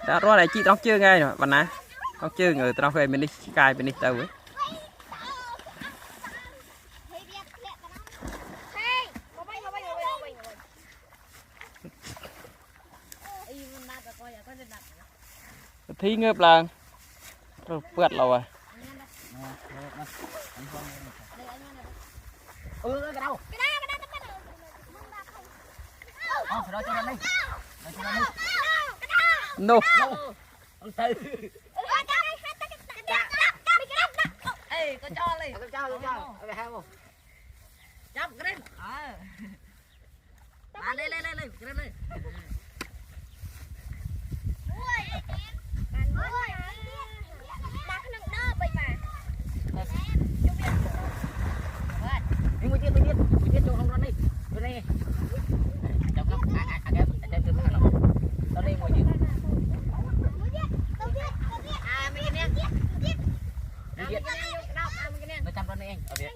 đã rồi này chị đóng chưa ngay rồi bạn ná đóng chưa người tao về mình đi cài mình đi tàu ấy thi ngợp là vượt rồi cái đâu no ê con cho lên con cho chấp cái đấy lên cái đấy lên Mình chưa cho không đi. Bên đây. Chồng không. Cái chưa biết nào. Tao đi ngồi chứ. Mình cái nè. Nó chăm con đi anh. Ở đây.